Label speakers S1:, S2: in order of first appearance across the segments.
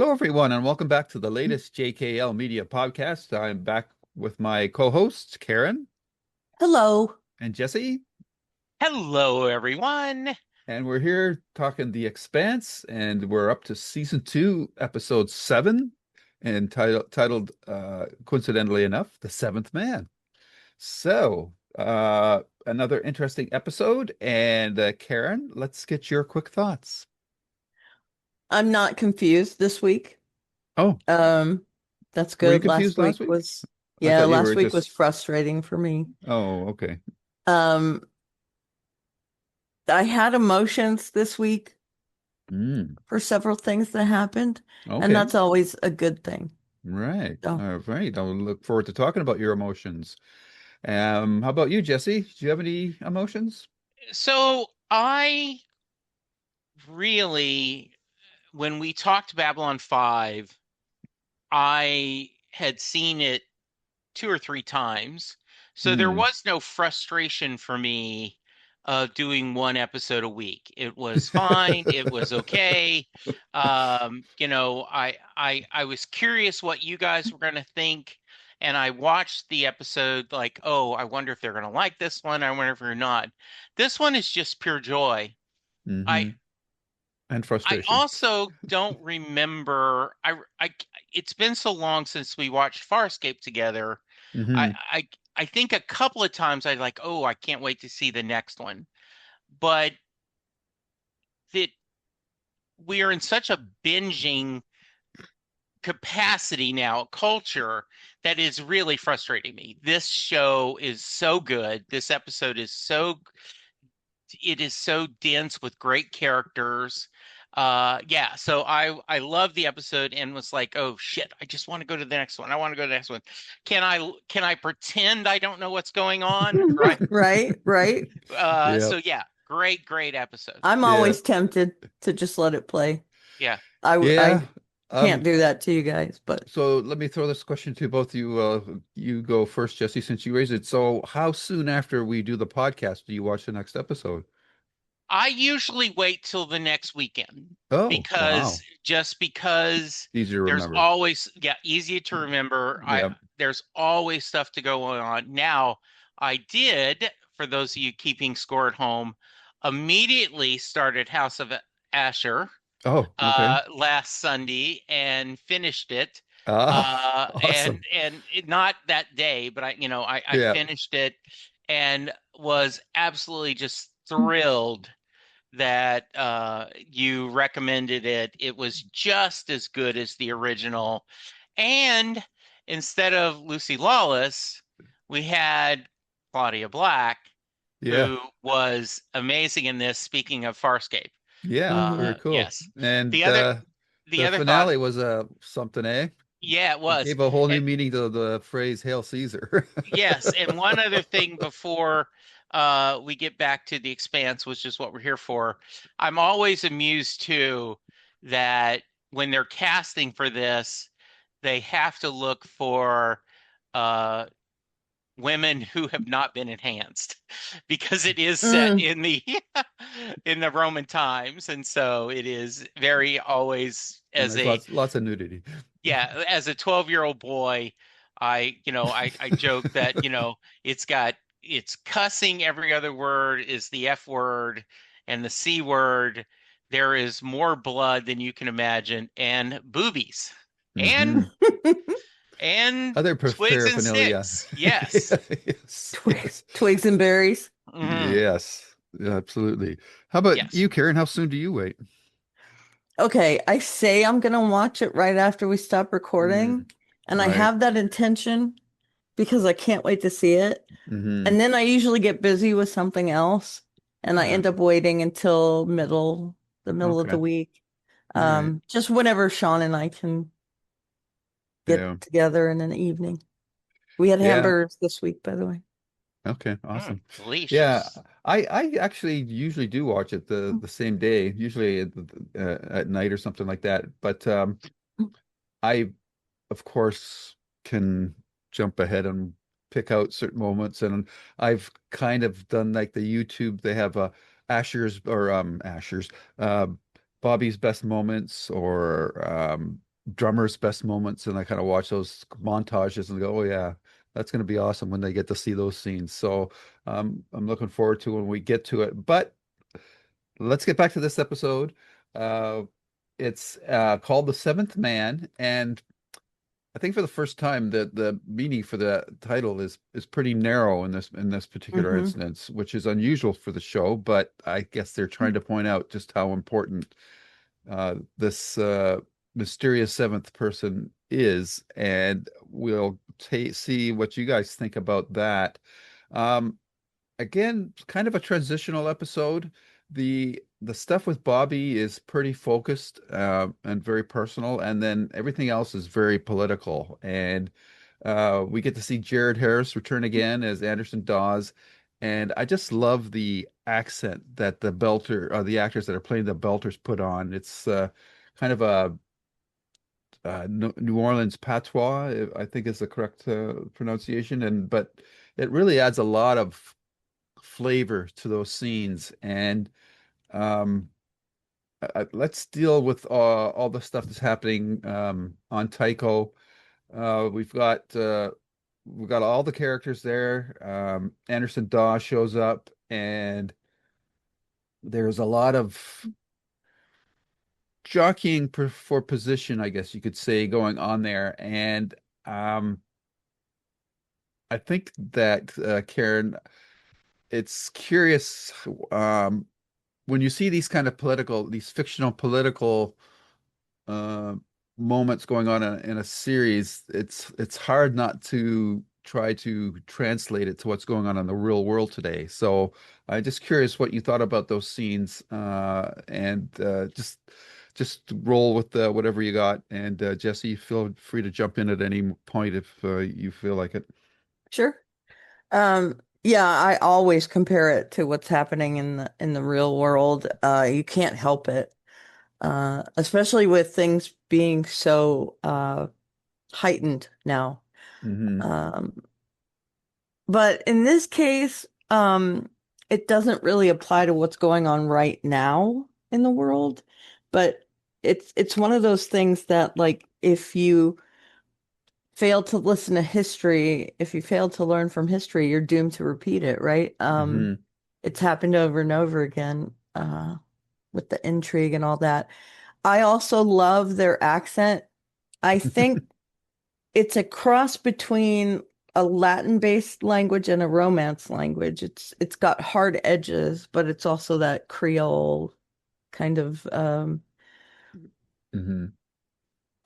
S1: Hello, everyone, and welcome back to the latest JKL Media podcast. I'm back with my co-hosts, Karen
S2: Hello.
S1: and Jesse,
S3: Hello, everyone.
S1: and we're here talking The Expanse, and we're up to season 2, episode 7, and titled, coincidentally enough, The Seventh Man. So, another interesting episode, and Karen, let's get your quick thoughts.
S2: I'm not confused this week.
S1: Oh,
S2: Um, that's
S1: were you
S2: good.
S1: confused last week? I
S2: Yeah,
S1: thought you
S2: last
S1: were
S2: week was
S1: just,
S2: frustrating for me.
S1: oh, okay.
S2: Um, I had emotions this week
S1: Mm,
S2: for several things that happened, and
S1: okay.
S2: that's always a good thing.
S1: Right.
S2: So,
S1: All right. I'll look forward to talking about your emotions. How about you, Jesse? Do you have any emotions?
S3: So, I really, when we talked Babylon 5, I had seen it two or three times. So there
S1: Hmm.
S3: was no frustration for me of doing one episode a week. It was fine. It was okay. I was curious what you guys were going to think. And I watched the episode like, oh, I wonder if they're going to like this one. I wonder if they're not. This one is just pure joy. I
S1: Hmm. And
S3: I
S1: frustration.
S3: also don't remember. It's been so long since we watched Farscape together. I,
S1: Hmm.
S3: I, I think a couple of times I like, oh, I can't wait to see the next one. But that we are in such a binging capacity now, culture that is really frustrating me. This show is so good. This episode is it is so dense with great characters. Yeah, so I love the episode and was like, oh shit, I just want to go to the next one. I want to go to the next one. Can I pretend I don't know what's going on? Right.
S2: right, right.
S1: Yeah.
S3: So yeah, great episode.
S2: I'm
S1: Yeah.
S2: always tempted to just let it play.
S3: Yeah.
S2: I
S1: Yeah.
S2: can't
S1: Um,
S2: do that to you guys, but
S1: so let me throw this question to both of you. You go first, Jesse, since you raised it. So how soon after we do the podcast do you watch the next episode?
S3: I usually wait till the next weekend
S1: Oh,
S3: because
S1: wow.
S3: just because
S1: Easy to
S3: there's
S1: remember.
S3: always, yeah, easy to remember.
S1: Yeah.
S3: There's always stuff to go on. Now, I did, for those of you keeping score at home, immediately started House of Asher
S1: Oh, okay.
S3: last Sunday and finished it.
S1: Ah,
S3: And
S1: awesome.
S3: not that day, but I
S1: Yeah.
S3: finished it and was absolutely just thrilled that you recommended it. It was just as good as the original. And instead of Lucy Lawless, we had Claudia Black,
S1: Yeah.
S3: who was amazing in this. Speaking of Farscape,
S1: Yeah,
S2: mhm.
S1: very cool.
S3: yes.
S1: And
S3: The other the
S1: the
S3: other thought,
S1: finale was something, eh?
S3: yeah, it
S1: It
S3: was.
S1: gave a whole new
S3: And
S1: meaning to the phrase Hail Caesar.
S3: yes, and one other thing before we get back to the Expanse, which is what we're here for. I'm always amused too that when they're casting for this, they have to look for uh women who have not been enhanced because it is set
S2: Mm,
S3: in the in the Roman times, and so it is very always
S1: And
S3: as
S1: there's
S3: a
S1: lots of nudity.
S3: yeah, as a 12-year-old boy, I joke that, it's cussing, every other word is the F word and the C word. There is more blood than you can imagine, and boobies. And
S1: Hmm.
S3: and
S1: Other
S3: twigs and
S1: paraphernalia.
S3: sticks. Yes.
S1: Yes,
S2: twigs,
S1: yes,
S2: twigs and berries.
S3: Hmm.
S1: yes, absolutely. How about
S3: Yes.
S1: you, Karen? How soon do you wait?
S2: Okay, I say I'm gonna watch it right after we stop
S1: Mm,
S2: recording, and I
S1: right.
S2: have that intention because I can't wait to see it.
S1: Hmm.
S2: And then I usually get busy with something else, and I
S1: Yeah.
S2: end up waiting until the middle of the
S1: Okay.
S2: week.
S1: All right.
S2: Just whenever Sean and I can get
S1: Yeah.
S2: together in an evening. We had
S1: Yeah.
S2: hamburgers this week, by the way.
S1: Okay.
S3: Mm,
S1: Awesome. Yeah.
S3: delicious.
S1: I actually usually do watch it the same day, usually at night or something like that. But I, of course, can jump ahead and pick out certain moments. And I've kind of done like the YouTube, they have Asher's or Asher's uh Bobby's best moments or drummer's best moments, and I kind of watch those montages and go, oh yeah, that's going to be awesome when they get to see those scenes. So I'm looking forward to when we get to it. But let's get back to this episode. Uh, it's called The Seventh Man, and I think for the first time that the meaning for the title is pretty narrow in this particular
S2: Hmm.
S1: instance, which is unusual for the show, but I guess they're trying to point out just how important this mysterious seventh person is, and we'll see what you guys think about that. Um, Again, kind of a transitional episode. The stuff with Bobby is pretty focused and very personal, and then everything else is very political. And we get to see Jared Harris return again as Anderson Dawes, and I just love the accent that the actors that are playing the Belters put on. It's kind of a New Orleans patois, I think is the correct pronunciation, and but it really adds a lot of flavor to those scenes. And um, let's deal with all the stuff that's happening on Tycho. We've got all the characters there. Anderson Daw shows up, and there's a lot of jockeying for position, I guess you could say, going on there. And um, I think that Karen, it's curious when you see these fictional political uh, moments going on in a series, it's hard not to try to translate it to what's going on in the real world today. So I'm just curious what you thought about those scenes, and just roll with whatever you got. And Jesse, feel free to jump in at any point if you feel like it.
S2: Sure. Yeah, I always compare it to what's happening in the real world. You can't help it. Especially with things being so heightened now.
S1: Hmm.
S2: Um, but in this case, it doesn't really apply to what's going on right now in the world. But it's one of those things that, like, if you fail to listen to history, if you fail to learn from history, you're doomed to repeat it, right?
S1: Hmm.
S2: It's happened over and over again, with the intrigue and all that. I also love their accent. I think it's a cross between a Latin-based language and a Romance language. It's got hard edges, but it's also that Creole kind of
S1: Hmm.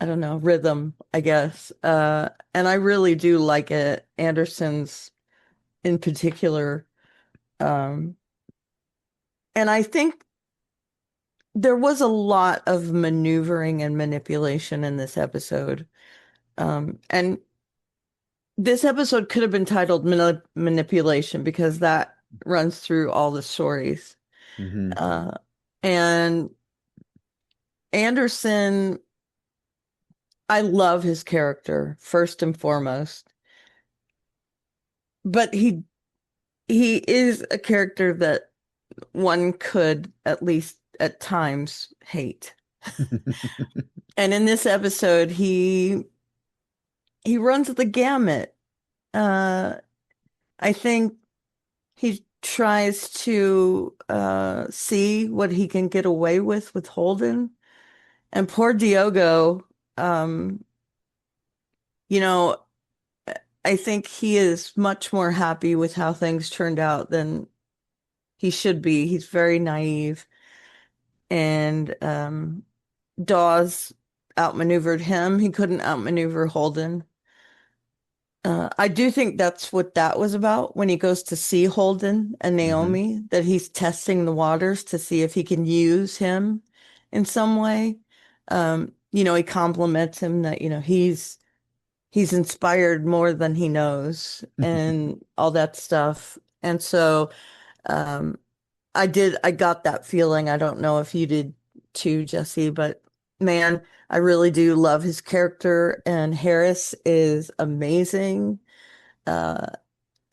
S2: I don't know, rhythm, I guess. And I really do like it. Anderson's in particular. Um, and I think there was a lot of maneuvering and manipulation in this episode. And this episode could have been titled Manipulation because that runs through all the stories.
S1: Hmm.
S2: Uh, and Anderson, I love his character first and foremost, but he is a character that one could at least at times hate. And in this episode, he runs the gamut. Uh, I think he tries to see what he can get away with Holden. And poor Diogo, um, you know, I think he is much more happy with how things turned out than he should be. He's very naive. And Dawes outmaneuvered him. He couldn't outmaneuver Holden. I do think that's what that was about when he goes to see Holden and
S1: Hmm.
S2: Naomi, that he's testing the waters to see if he can use him in some way. He compliments him that, he's inspired more than he knows and all that stuff. And so um, I got that feeling. I don't know if you did too, Jesse, but man, I really do love his character, and Harris is amazing. Uh,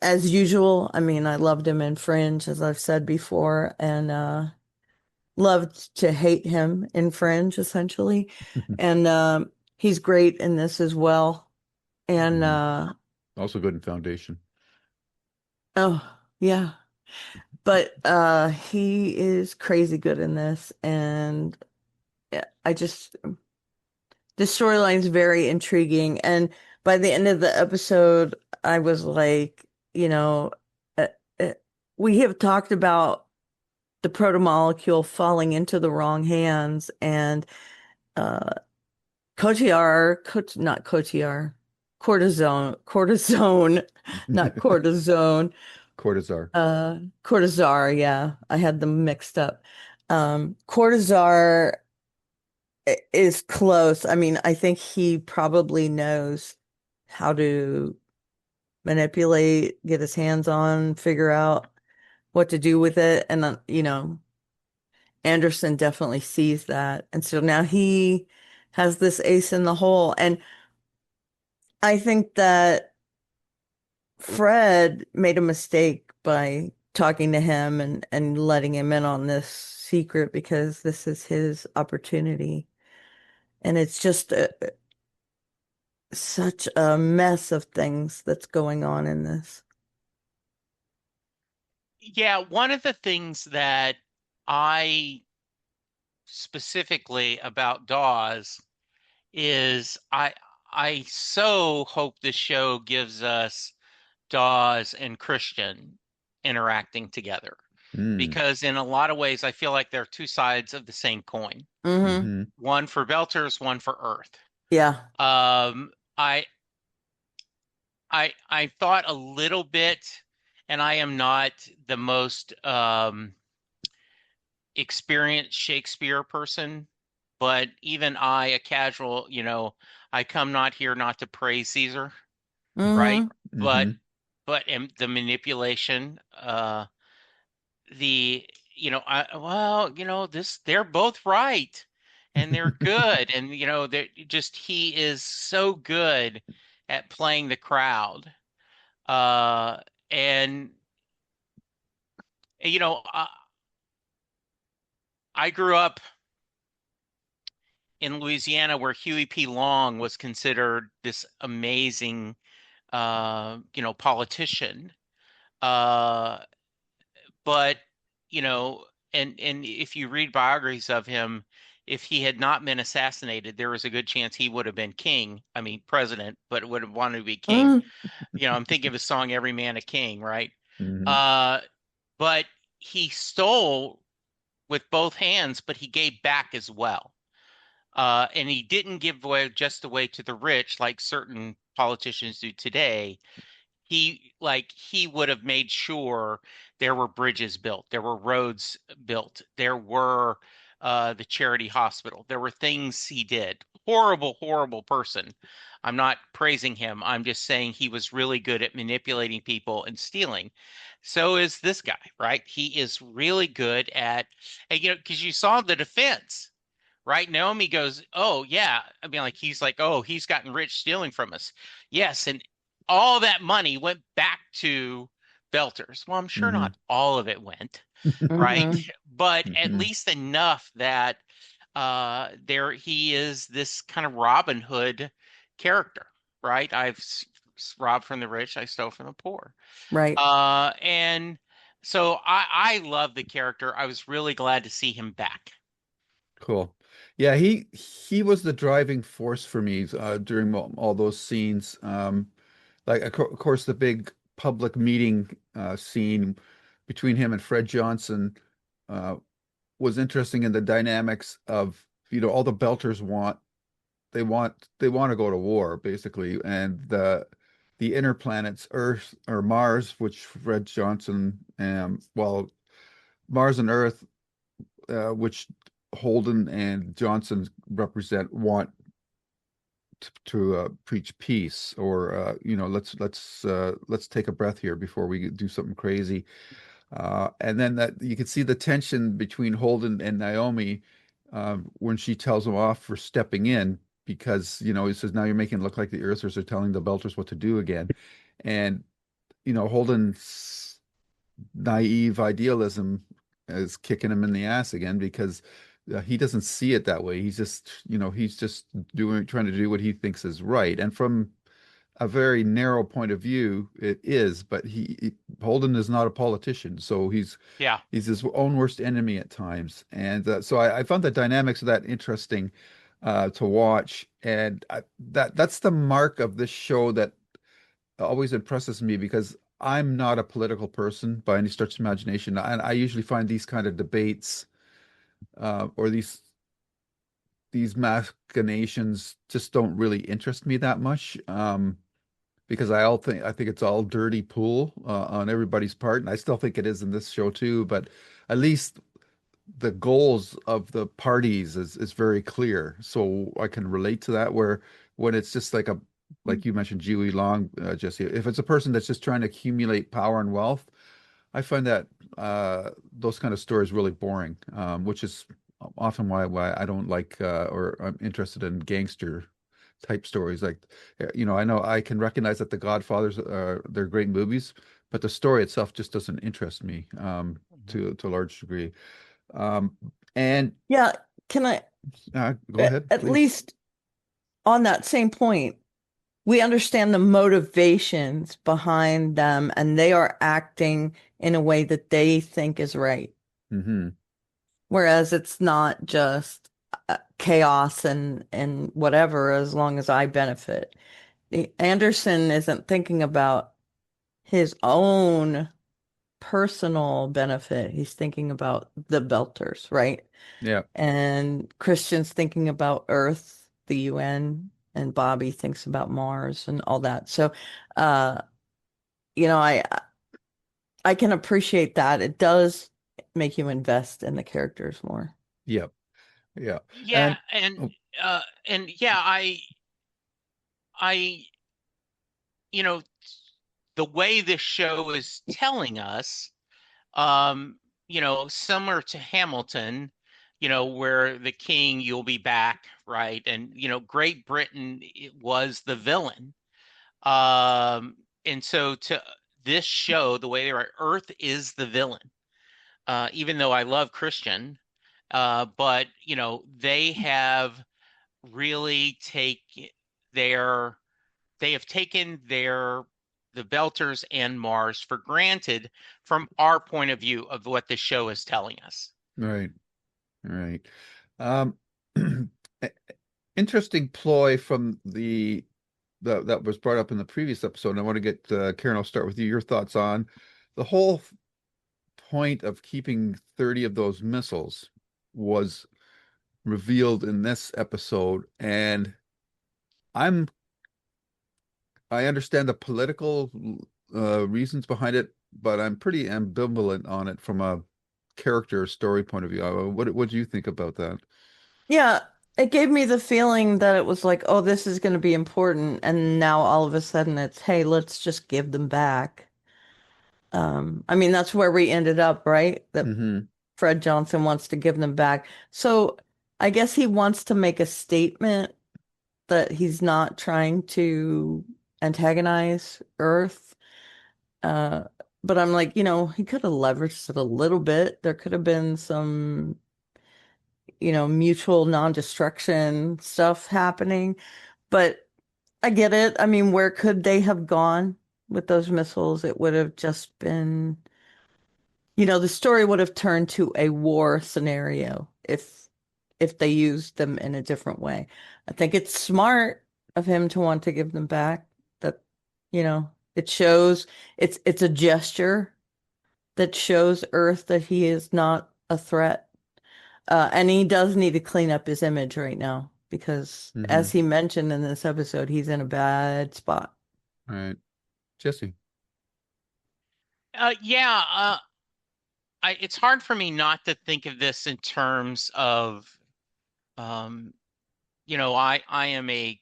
S2: as usual, I mean, I loved him in Fringe, as I've said before, and loved to hate him in Fringe, essentially. And he's great in this as well. And
S1: Mhm. Also good in Foundation.
S2: oh yeah, but he is crazy good in this, and yeah, I just the storyline is very intriguing. And by the end of the episode, I was like, you know, uh, uh, we have talked about the protomolecule falling into the wrong hands, and uh not Cotillard, cortisone, not cortisone,
S1: Cortazar.
S2: Cortazar, yeah, I had them mixed up. Cortazar is close. I mean, I think he probably knows how to manipulate, get his hands on, figure out what to do with it. And, Anderson definitely sees that. And so now he has this ace in the hole. And I think that Fred made a mistake by talking to him and letting him in on this secret because this is his opportunity. And it's just such a mess of things that's going on in this.
S3: Yeah, one of the things that I specifically about Dawes is I so hope the show gives us Dawes and Christian interacting together
S1: Mm.
S3: because in a lot of ways I feel like they're two sides of the same coin.
S2: Hmm.
S1: Hmm.
S3: One for Belters, one for Earth.
S2: Yeah.
S3: Um, I I thought a little bit, and I am not the most experienced Shakespeare person, but even I, a casual, I come not here not to praise Caesar, right?
S2: Hmm.
S3: But
S1: Hmm.
S3: the manipulation, the well, this they're both right, and they're good, and they're just he is so good at playing the crowd, uh, and you know, I, I grew up in Louisiana where Huey P. Long was considered this amazing, politician. Uh, but, you know, and if you read biographies of him, if he had not been assassinated, there was a good chance he would have been king. I mean, president, but would have wanted to be king.
S2: Hmm.
S3: I'm thinking of a song, Every Man a King, right?
S1: Hmm.
S3: Uh, but he stole with both hands, but he gave back as well. And he didn't give away just away to the rich like certain politicians do today. He would have made sure there were bridges built, there were roads built, there were the charity hospital, there were things he did. Horrible, horrible person. I'm not praising him. I'm just saying he was really good at manipulating people and stealing. So is this guy, right? He is really good at, and, because you saw the defense, right? Naomi goes, "Oh yeah." I mean, like he's like, "Oh, he's gotten rich stealing from us." Yes, and all that money went back to Belters. Well, I'm sure
S1: Hmm.
S3: not all of it went, right?
S2: Hmm.
S3: But at
S1: Hmm.
S3: least enough that there he is this kind of Robin Hood character, right? Robbed from the rich, I stole from the poor.
S2: Right.
S3: And so I love the character. I was really glad to see him back.
S1: Cool. Yeah, he was the driving force for me during all those scenes. Like of course the big public meeting scene between him and Fred Johnson uh, was interesting in the dynamics of, all the Belters they want to go to war basically, and the inner planets, Earth or Mars, which Fred Johnson, well, Mars and Earth, which Holden and Johnson represent, want to preach peace, or let's take a breath here before we do something crazy. And then that you can see the tension between Holden and Naomi when she tells him off for stepping in because he says, now you're making it look like the Earthers are telling the Belters what to do again. And Holden's naive idealism is kicking him in the ass again because he doesn't see it that way. He's just, he's just trying to do what he thinks is right. And from a very narrow point of view, it is, but Holden is not a politician, so
S3: Yeah.
S1: he's his own worst enemy at times. And so I found the dynamics of that interesting to watch. And that's the mark of this show that always impresses me because I'm not a political person by any stretch of imagination. And I usually find these kind of debates or these machinations just don't really interest me that much. Because I think it's all dirty pool on everybody's part, and I still think it is in this show too. But at least the goals of the parties is very clear, so I can relate to that. Where when it's just like you mentioned, Jiui Long, Jesse, if it's a person that's just trying to accumulate power and wealth, I find that those kind of stories really boring, which is often why I don't like or I'm interested in gangster type stories. Like, I know I can recognize that The Godfathers they're great movies, but the story itself just doesn't interest me
S3: Mhm.
S1: to a large degree. Um, and
S2: Yeah, can I
S1: go ahead,
S2: at
S1: please.
S2: least on that same point, we understand the motivations behind them and they are acting in a way that they think is right.
S1: Hmm.
S2: Whereas it's not just chaos and whatever as long as I benefit. Anderson isn't thinking about his own personal benefit. He's thinking about the Belters, right?
S1: Yeah,
S2: And Christian's thinking about Earth, the UN, and Bobby thinks about Mars and all that. So, uh, you know, I can appreciate that. It does make you invest in the characters more.
S1: yeah, yeah.
S3: Yeah,
S1: And
S3: and
S1: oh,
S3: uh and yeah, I you know, the way this show is telling us, um, similar to Hamilton, where the king, you'll be back, right? And Great Britain was the villain. And so to this show, the way they write, Earth is the villain. Even though I love Christian, but they have really their they have taken the Belters and Mars for granted from our point of view of what the show is telling us.
S1: right, right. Um, interesting ploy from that was brought up in the previous episode. And I want to get Karen. I'll start with you. Your thoughts on the whole point of keeping 30 of those missiles was revealed in this episode, and I'm I understand the political reasons behind it, but I'm pretty ambivalent on it from a character story point of view. What do you think about that?
S2: Yeah, it gave me the feeling that it was like, oh, this is going to be important. And now all of a sudden it's, hey, let's just give them back. I mean, that's where we ended up, right? That
S1: Hmm.
S2: Fred Johnson wants to give them back. So I guess he wants to make a statement that he's not trying to antagonize Earth. Uh, but I'm like, he could have leveraged it a little bit. There could have been some, mutual non-destruction stuff happening. But I get it. I mean, where could they have gone with those missiles? It would have just been, the story would have turned to a war scenario if they used them in a different way. I think it's smart of him to want to give them back. That, it shows it's a gesture that shows Earth that he is not a threat. And he does need to clean up his image right now because, as
S1: Hmm.
S2: he mentioned in this episode, he's in a bad spot.
S1: All right, Jesse.
S3: Yeah, it's hard for me not to think of this in terms of, um, I am a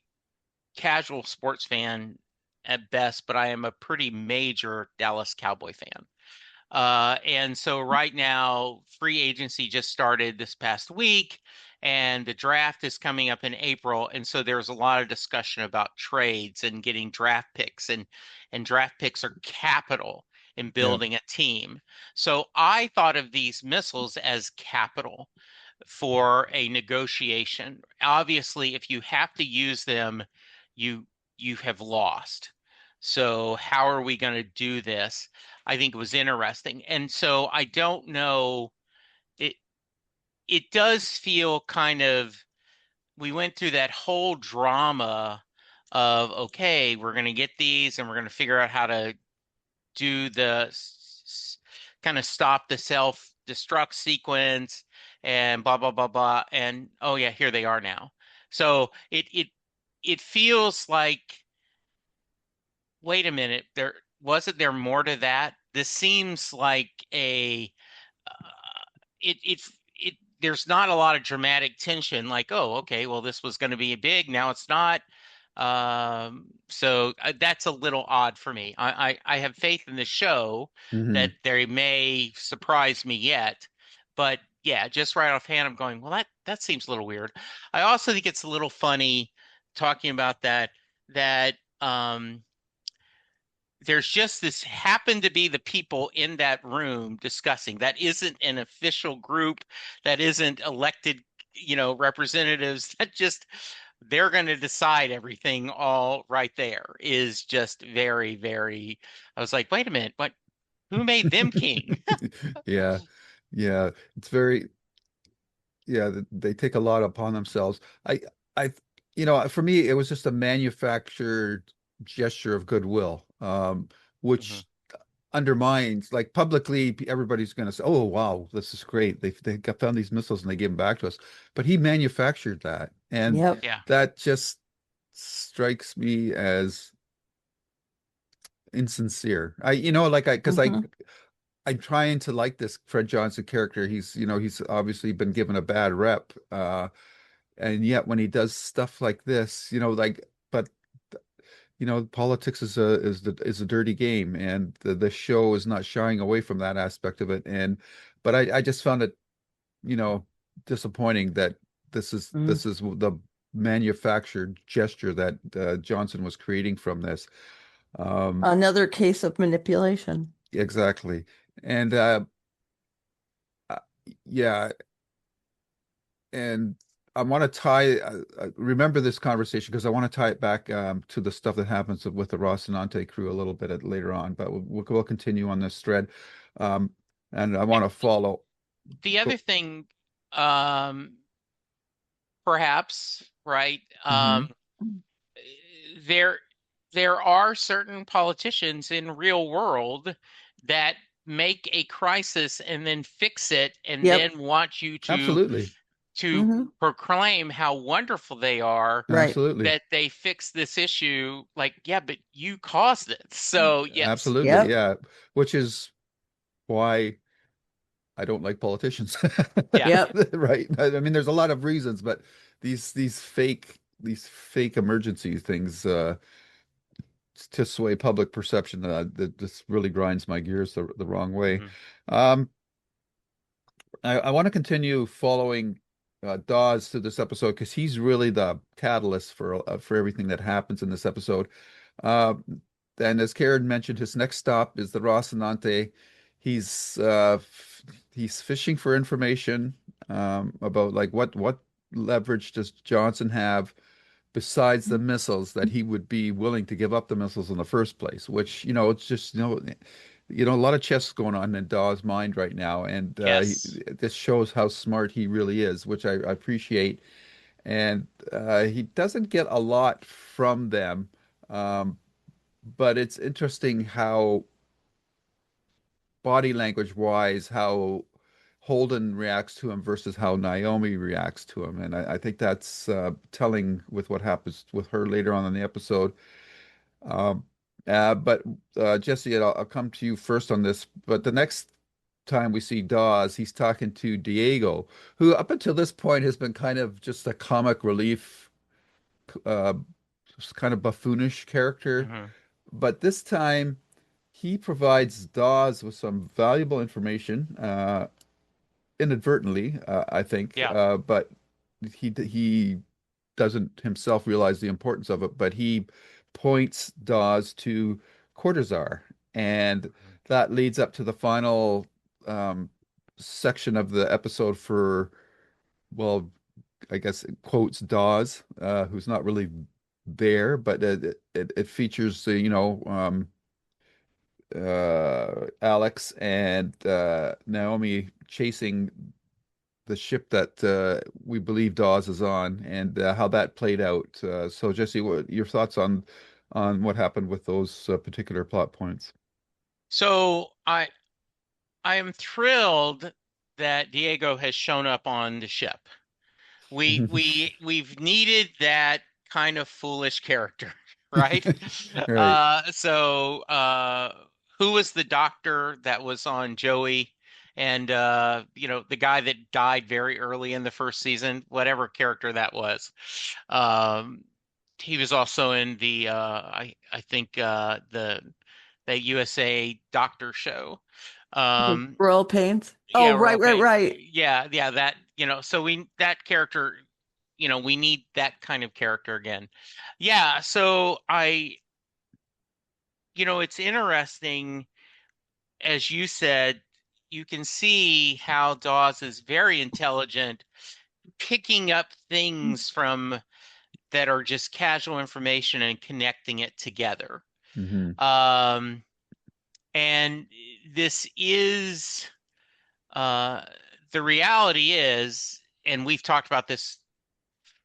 S3: casual sports fan at best, but I am a pretty major Dallas Cowboy fan. And so right now, free agency just started this past week, and the draft is coming up in April. And so there's a lot of discussion about trades and getting draft picks, and draft picks are capital in
S1: Yeah.
S3: building a team. So I thought of these missiles as capital. for a negotiation. Obviously, if you have to use them, you you have lost. So how are we going to do this? I think it was interesting. And so I don't know. It it does feel kind of we went through that whole drama of okay, we're going to get these and we're going to figure out how to do the kind of stop the self-destruct sequence and blah blah blah blah and oh yeah, here they are now. So it feels like wait a minute, there wasn't there more to that? This seems like a it it there's not a lot of dramatic tension like oh okay well this was going to be big now it's not so that's a little odd for me. I have faith in the show that
S1: Hmm.
S3: they may surprise me yet, but yeah, just right offhand I'm going well that seems a little weird. I also think it's a little funny talking about that there's just this happen to be the people in that room discussing. That isn't an official group, that isn't elected, representatives. That just they're going to decide everything all right there is just very, very. I was like, wait a minute, what? Who made them king?
S1: Yeah, yeah, it's very yeah. They take a lot upon themselves. I, for me, it was just a manufactured gesture of goodwill,
S3: Mhm.
S1: which undermines like publicly everybody's going to say, "Oh wow, this is great. Found these missiles and they gave them back to us." But he manufactured that, and
S2: Yep.
S3: Yeah.
S1: that just strikes me as insincere. Because
S2: Hmm.
S1: I'm trying to like this Fred Johnson character. He's obviously been given a bad rep, and yet when he does stuff like this, but politics is a dirty game, and the show is not shying away from that aspect of it. But I just found it, you know, disappointing that this is the manufactured gesture that Johnson was creating from this. Um,
S2: Another case of manipulation.
S1: exactly, and uh, yeah, and I want to remember this conversation because I want to tie it back to the stuff that happens with the Rocinante crew a little bit later on, but we'll continue on this thread. Um, and I want to follow.
S3: The other
S1: Go,
S3: thing, um, perhaps, right?
S1: hmm.
S3: There there are certain politicians in real world that make a crisis and then fix it and
S2: Yep.
S3: then want you
S1: Absolutely.
S3: to
S2: Hmm.
S3: proclaim how wonderful they are
S2: Right.
S1: Absolutely.
S3: that they fix this issue like yeah but you caused it so yes.
S1: Absolutely.
S2: Yep.
S1: Yeah. Which is why I don't like politicians.
S3: Yeah.
S2: Yep.
S1: Right. I mean, there's a lot of reasons, but these fake emergency things to sway public perception that this really grinds my gears the wrong way.
S3: Mhm.
S1: Um, I want to continue following Dawes through this episode because he's really the catalyst for everything that happens in this episode. Uh, and as Karen mentioned, his next stop is the Rocinante. He's he's fishing for information about like what leverage does Johnson have besides the missiles that he would be willing to give up the missiles in the first place, which, it's just, a lot of chess going on in Dawes' mind right now. And
S3: Yes.
S1: this shows how smart he really is, which I appreciate. And he doesn't get a lot from them. Um, but it's interesting how body language wise, how Holden reacts to him versus how Naomi reacts to him. And I think that's telling with what happens with her later on in the episode. Um, but Jesse, I'll come to you first on this. But the next time we see Dawes, he's talking to Diego, who up until this point has been kind of just a comic relief, uh, just kind of buffoonish character.
S3: Hmm.
S1: But this time, he provides Dawes with some valuable information, inadvertently, I think,
S3: Yeah.
S1: but he doesn't himself realize the importance of it. But he points Dawes to Cortazar, and
S3: Mhm.
S1: that leads up to the final um, section of the episode for well, I guess it quotes Dawes, who's not really there, but it features Alex and Naomi chasing the ship that we believe Dawes is on, and how that played out. So, Jesse, what your thoughts on what happened with those particular plot points?
S3: So I am thrilled that Diego has shown up on the ship. We've needed that kind of foolish character, right?
S1: Right.
S3: Who was the doctor that was on Joey? And the guy that died very early in the first season, whatever character that was. Um, he was also in the I think the USA Doctor show.
S2: The
S3: Um,
S2: Royal Pains.
S3: yeah,
S2: Oh, right,
S3: Royal
S2: right,
S3: Pain.
S2: right.
S3: Yeah, that, so that character, we need that kind of character again. Yeah, so it's interesting, as you said, you can see how Dawes is very intelligent, picking up things from that are just casual information and connecting it together.
S1: Hmm.
S3: Um, and this is uh, the reality is, and we've talked about this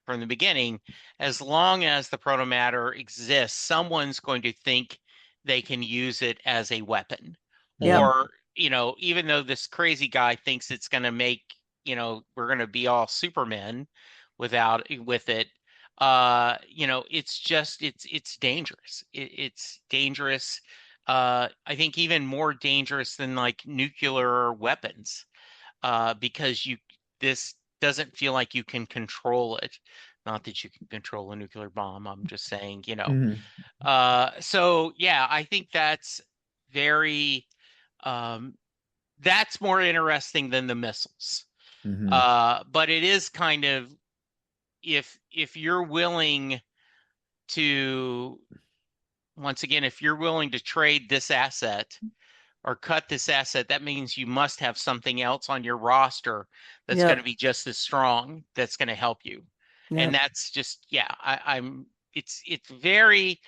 S3: from the beginning, as long as the proto matter exists, someone's going to think they can use it as a weapon.
S2: Yep,
S3: Or, even though this crazy guy thinks it's going to make, we're going to be all supermen with it, it's dangerous. It's dangerous. I think even more dangerous than like nuclear weapons, because this doesn't feel like you can control it. Not that you can control a nuclear bomb. I'm just saying,
S1: Hmm.
S3: So yeah, I think very, um, that's more interesting than the missiles.
S1: Hmm.
S3: But it is kind of, if you're willing to, once again, if you're willing to trade this asset or cut this asset, that means you must have something else on your roster that's going to
S2: yep,
S3: be just as strong, that's going to help you. And
S2: yep.
S3: that's just, yeah, it's very,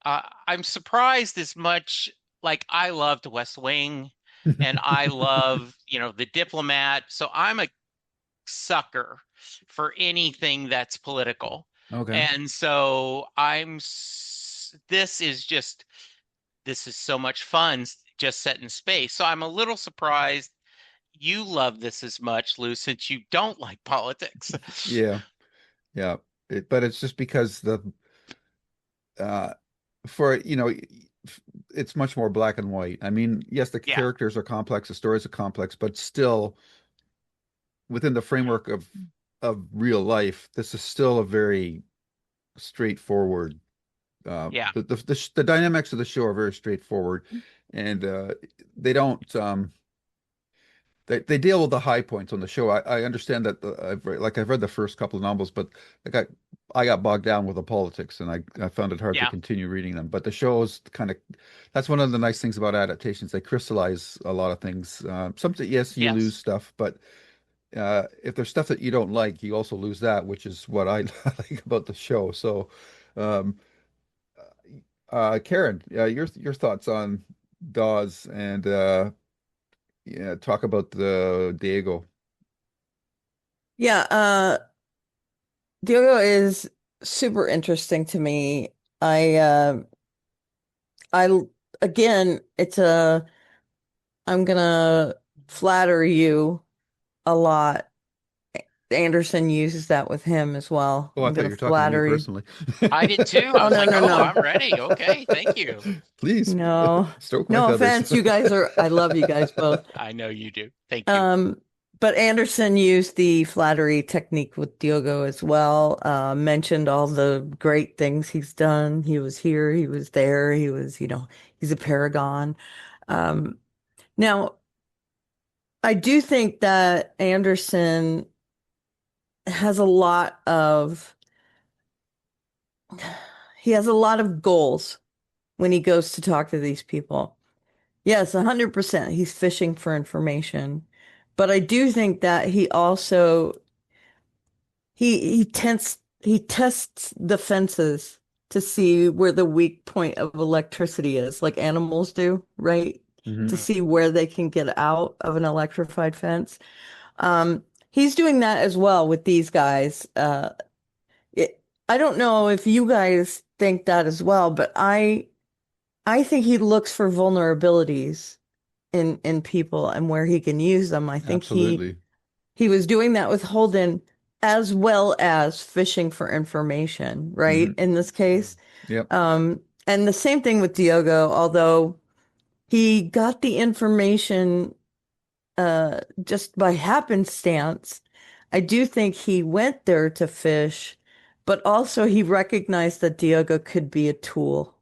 S3: I'm surprised as much. Like, I loved West Wing, and I love, The Diplomat. So I'm a sucker for anything that's political.
S1: Okay.
S3: And so this is so much fun, just set in space. So I'm a little surprised you love this as much, Lou, since you don't like politics.
S1: Yeah. Yeah. But it's just because uh for it's much more black and white. I mean, yes, the
S3: Yeah,
S1: characters are complex, the stories are complex, but still within the framework of real life, this is still a very straightforward.
S3: yeah,
S1: The dynamics of the show are very straightforward, and they don't. They deal with the high points on the show. I understand that I've read the first couple of novels, but I got bogged down with the politics, and I found it hard to
S3: yeah,
S1: continue reading them. But the shows kind of that's one of the nice things about adaptations. They crystallize a lot of things. Something, yes, you lose
S3: yes,
S1: stuff, but if there's stuff that you don't like, you also lose that, which is what I like about the show. So, um, Karen, your thoughts on Dawes and yeah, talk about the Diego.
S2: Yeah, Diogo is super interesting to me. I again, I'm gonna flatter you a lot. Anderson uses that with him as well.
S1: Oh, I
S2: I'm
S1: thought
S2: gonna
S1: you were talking to me
S2: flatter you.
S1: personally.
S3: I did too. I
S2: Oh,
S3: was
S2: no,
S3: like,
S2: no,
S3: oh,
S2: no.
S3: I'm ready. Okay, thank you.
S1: Please
S2: No.
S1: stroke my
S2: No
S1: feathers.
S2: offense. You guys are, I love you guys both.
S3: I know you do. Thank you.
S2: Um, but Anderson used the flattery technique with Diogo as well. Mentioned all the great things he's done. He was here, he was there, he's a paragon. Um, Now, I do think that Anderson has a lot of he has a lot of goals when he goes to talk to these people. Yes, 100%. He's fishing for information. But I do think that he also he tests the fences to see where the weak point of electricity is, like animals do, right? To
S1: Hmm.
S3: Mhm.
S2: see where they can get out of an electrified fence. He's doing that as well with these guys. I don't know if you guys think that as well, but I think he looks for vulnerabilities in people and where he can use them. I think
S1: Absolutely.
S2: he was doing that with Holden as well as fishing for information, right?
S1: Hmm.
S2: In this case.
S1: Yep.
S2: And the same thing with Diogo, although he got the information just by happenstance. I do think he went there to fish, but also he recognized that Diogo could be a tool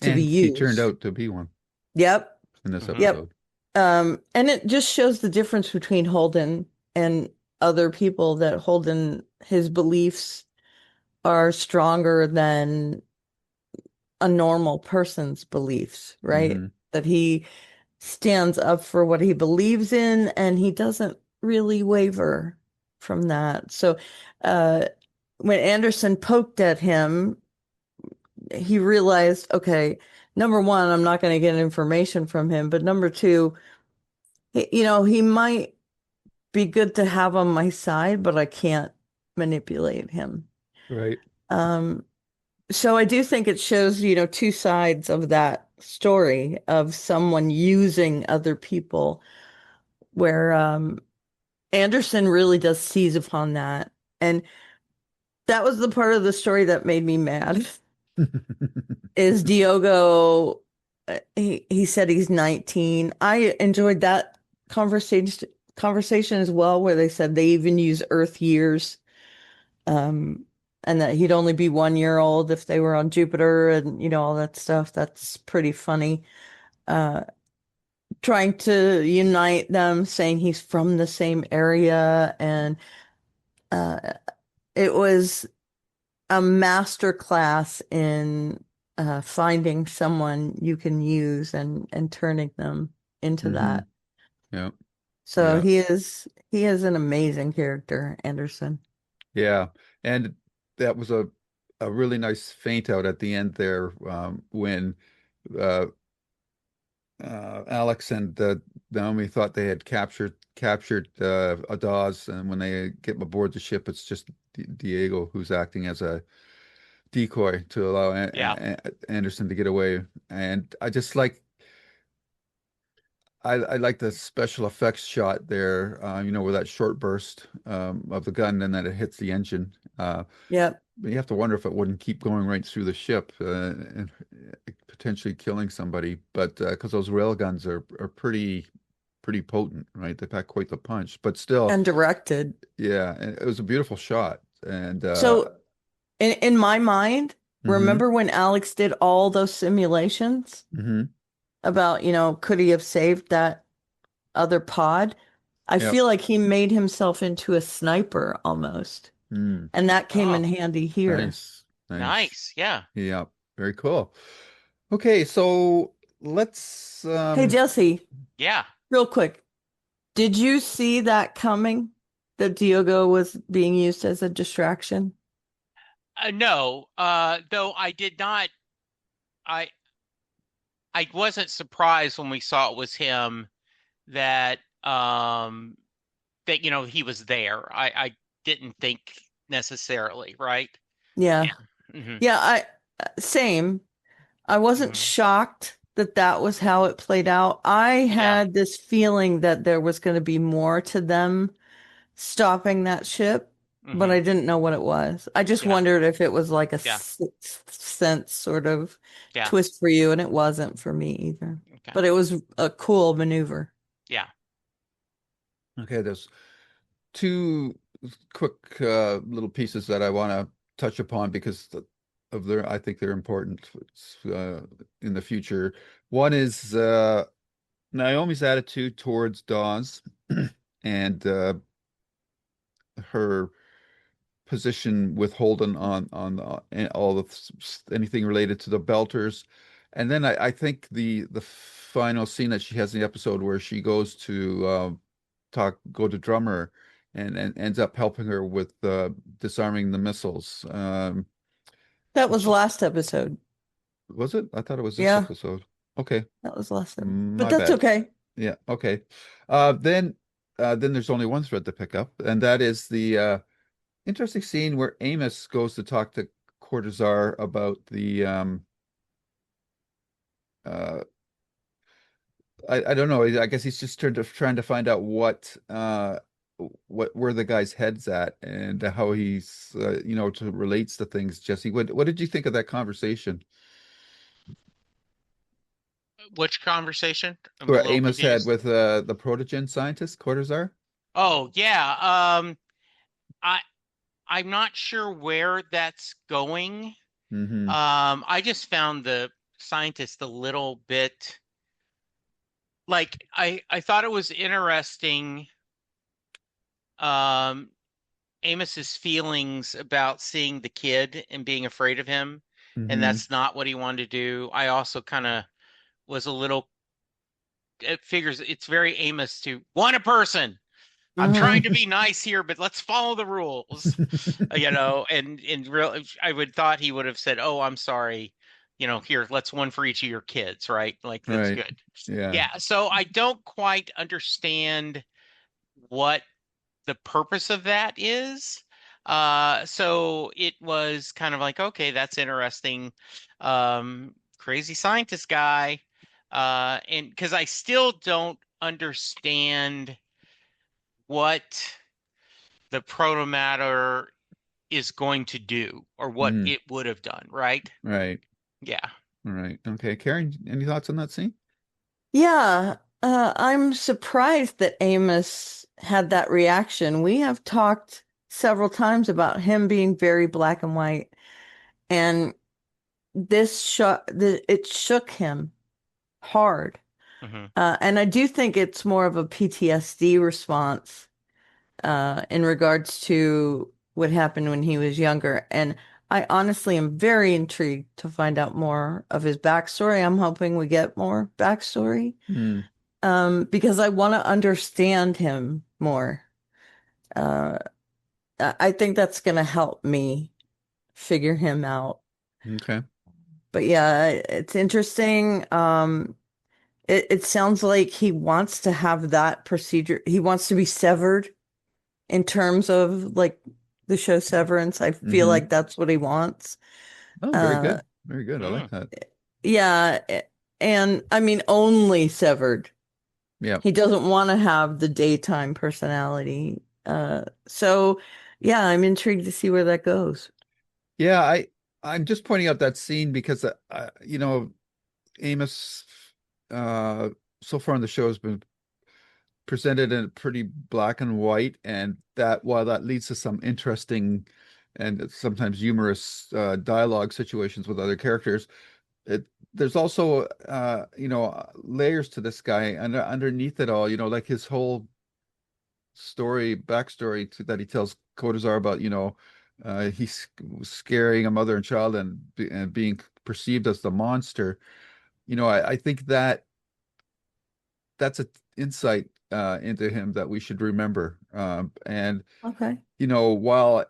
S2: to be
S1: And he turned
S2: used.
S1: out to be one
S2: Yep,
S1: in this
S3: Mhm.
S2: yep.
S1: episode.
S2: And it just shows the difference between Holden and other people, that Holden, his beliefs are stronger than a normal person's beliefs, right?
S1: Hmm.
S2: That he stands up for what he believes in and he doesn't really waver from that. So, uh, when Anderson poked at him, he realized, okay, number one, I'm not going to get information from him, but number two, he might be good to have on my side, but I can't manipulate him.
S1: Right.
S2: Um, so I do think it shows, two sides of that story of someone using other people, where Anderson really does seize upon that. And that was the part of the story that made me mad. Is Diogo, he said he's 19. I enjoyed that conversation as well, where they said they even use Earth years, um, and that he'd only be 1 year old if they were on Jupiter, and all that stuff. That's pretty funny. Uh, Trying to unite them, saying he's from the same area, and uh, it was a master class in finding someone you can use and turning them into
S1: Hmm.
S2: that.
S1: Yeah.
S2: So
S1: Yeah.
S2: he is an amazing character, Anderson.
S1: Yeah. And that was a really nice feint out at the end there, when uh, Alex and Naomi thought they had captured Adaz, and when they get aboard the ship, it's just Diego who's acting as a decoy to allow
S3: Yeah.
S1: Anderson to get away. And I just I like the special effects shot there, with that short burst of the gun and then it hits the engine.
S2: Yep.
S1: But you have to wonder if it wouldn't keep going right through the ship, and potentially killing somebody. But because those rail guns are pretty potent, right? They pack quite the punch. But still,
S2: And directed.
S1: yeah, and it was a beautiful shot. And
S2: So in my mind,
S1: hmm
S2: remember when Alex did all those simulations
S1: hmm
S2: about, could he have saved that other pod? I
S1: yep.
S2: feel like he made himself into a sniper almost.
S1: Mm,
S2: And that came in
S3: Oh,
S2: handy here.
S1: nice, nice.
S3: nice. Yeah.
S1: Yeah, very cool. Okay, so let's
S2: Hey, Jesse,
S3: Yeah.
S2: real quick. Did you see that coming? That Diogo was being used as a distraction?
S3: No, though I did not, I I wasn't surprised when we saw it was him that he was there. I didn't think necessarily, right?
S2: Yeah.
S3: Yeah. Hmm.
S2: Yeah, same. I wasn't
S3: Hmm.
S2: shocked that that was how it played out. I
S3: Yeah.
S2: had this feeling that there was going to be more to them stopping that ship, but
S3: Hmm.
S2: I didn't know what it was. I just
S3: Yeah.
S2: wondered if it was like a
S3: Yeah.
S2: sixth sense sort of
S3: Yeah.
S2: twist for you, and it wasn't for me either.
S3: Okay.
S2: But it was a cool maneuver.
S3: Yeah.
S1: okay, there's two quick little pieces that I want to touch upon because of their I think they're important in the future. One is Naomi's attitude towards Dawes and her position with Holden on all anything related to the Belters. And then I think the final scene that she has in the episode where she goes to go to Drummer and ends up helping her with disarming the missiles.
S2: That was
S1: Which
S2: last episode.
S1: was it? I thought it was this
S2: Yeah,
S1: episode. Okay,
S2: that was last episode. But
S1: my
S2: that's
S1: bad.
S2: okay.
S1: Yeah, okay. Then there's only one thread to pick up, and that is the interesting scene where Amos goes to talk to Cortazar about the uh I don't know. I guess he's just trying to find out where the guy's head's at and how he's relates to things. Jesse, what did you think of that conversation
S3: Which conversation? I'm a
S1: where
S3: little
S1: Amos had
S3: confused.
S1: with the protogen scientist Cortazar?
S3: Oh, yeah. I I'm not sure where that's going.
S1: Mm-hmm.
S3: I just found the scientist a little bit like I thought it was interesting, um Amos's feelings about seeing the kid and being afraid of him, and
S1: Mm-hmm.
S3: that's not what he wanted to do. I also kind of was a little, it figures it's very Amos to want a person. I'm trying to
S2: Hmm.
S3: be nice here, but let's follow the rules. And real, I would thought he would have said, "Oh, I'm sorry, here, let's one for each of your kids, right? Like that's
S1: Right.
S3: good."
S1: Yeah.
S3: Yeah, so I don't quite understand what the purpose of that is. So it was kind of like, okay, that's interesting. Crazy scientist guy. And because I still don't understand what the protomatter is going to do or what
S1: Mm.
S3: it would have done, right?
S1: Right.
S3: Yeah.
S1: Right. Okay. Karen, any thoughts on that scene?
S2: Yeah, I'm surprised that Amos had that reaction. We have talked several times about him being very black and white, and it shook him hard.
S3: Hmm.
S2: And I do think it's more of a PTSD response in regards to what happened when he was younger. And I honestly am very intrigued to find out more of his backstory. I'm hoping we get more backstory
S1: Mm.
S2: because I want to understand him more. Uh, I think that's going to help me figure him out.
S1: Okay.
S2: But yeah, it's interesting. It sounds like he wants to have that procedure. He wants to be severed in terms of like the show Severance. I feel
S1: Mm-hmm.
S2: like that's what he wants.
S1: Oh, very
S2: Uh,
S1: good. Very good. I like
S3: Mm.
S1: that.
S2: yeah, and I mean only severed.
S1: Yeah.
S2: He doesn't want to have the daytime personality. So yeah, I'm intrigued to see where that goes.
S1: Yeah, I'm just pointing out that scene because Amos uh so far on the show has been presented in pretty black and white, and that while that leads to some interesting and sometimes humorous dialogue situations with other characters, it there's also layers to this guy, and underneath it all, like his whole backstory that he tells Kodazar about, he's scaring a mother and child and being perceived as the monster. I think that's an insight into him that we should remember. And
S2: Okay.
S1: while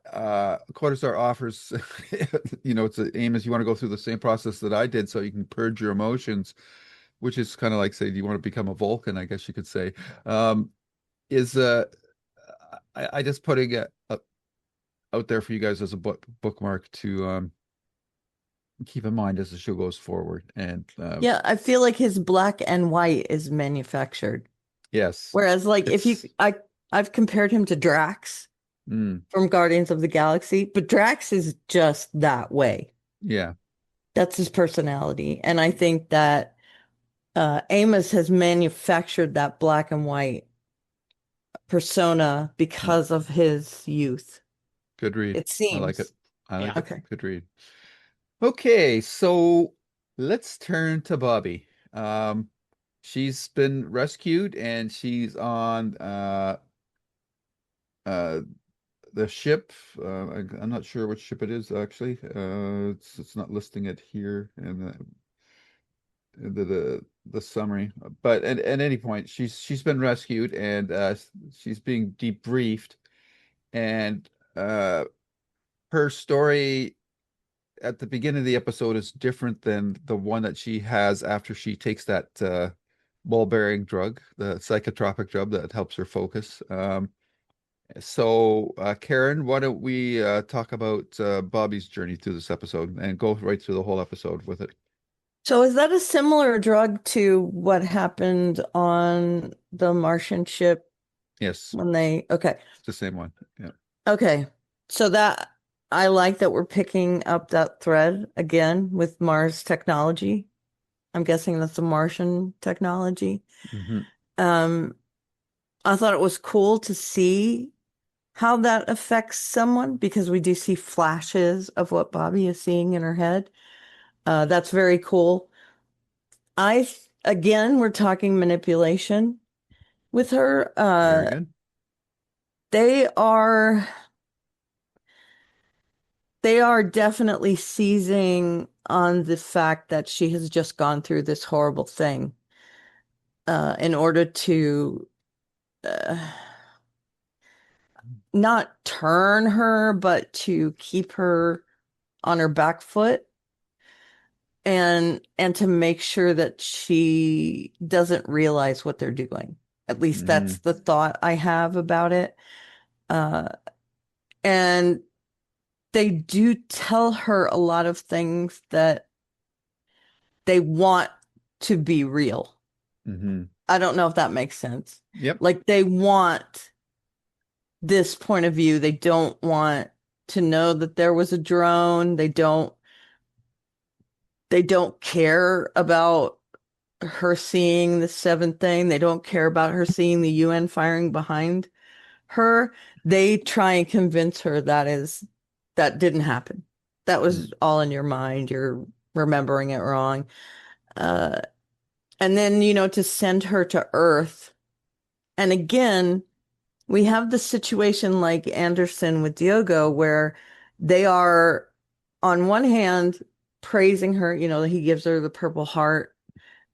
S1: Kodazar offers, it's a aim is you want to go through the same process that I did so you can purge your emotions, which is kind of like say, do you want to become a Vulcan, I guess you could say. Is I just putting it out there for you guys as a bookmark to keep in mind as the show goes forward. And
S2: Yeah, I feel like his black and white is manufactured.
S1: yes,
S2: Whereas like if you
S1: it's
S2: I've compared him to Drax
S1: mm,
S2: from Guardians of the Galaxy, but Drax is just that way.
S1: yeah,
S2: That's his personality. And I think that Amos has manufactured that black and white persona
S1: yeah,
S2: because of his youth.
S1: good read.
S2: It
S1: I like it.
S2: seems.
S1: I like
S3: Yeah.
S1: it.
S2: Okay.
S1: Good read. Okay, so let's turn to Bobby. She's been rescued and she's on uh the ship. I'm not sure which ship it is actually. It's not listing it here in the summary. But at any point, she's been rescued and she's being debriefed. And her story at the beginning of the episode is different than the one that she has after she takes that ball-bearing drug, the psychotropic drug that helps her focus. Karen, why don't we talk about Bobby's journey through this episode and go right through the whole episode with it?
S2: So is that a similar drug to what happened on the Martian ship
S1: Yes,
S2: when they, okay.
S1: it's the same one. Yeah.
S2: Okay. So that I like that we're picking up that thread again with Mars technology. I'm guessing that's a Martian technology.
S1: Hmm.
S2: Um, I thought it was cool to see how that affects someone because we do see flashes of what Bobby is seeing in her head. That's very cool. Again, we're talking manipulation with her.
S1: Very good.
S2: They are they are definitely seizing on the fact that she has just gone through this horrible thing, in order to uh, not turn her, but to keep her on her back foot and to make sure that she doesn't realize what they're doing. At least
S1: Hmm.
S2: that's the thought I have about it. Uh, and they do tell her a lot of things that they want to be real.
S1: Hmm.
S2: I don't know if that makes sense.
S1: Yep.
S2: Like they want this point of view. They don't want to know that there was a drone. They don't care about her seeing the seventh thing. They don't care about her seeing the UN firing behind her. They try and convince her that didn't happen. That was all in your mind. You're remembering it wrong. Uh, and then, to send her to Earth. And again, we have the situation like Anderson with Diogo, where they are, on one hand, praising her, he gives her the Purple Heart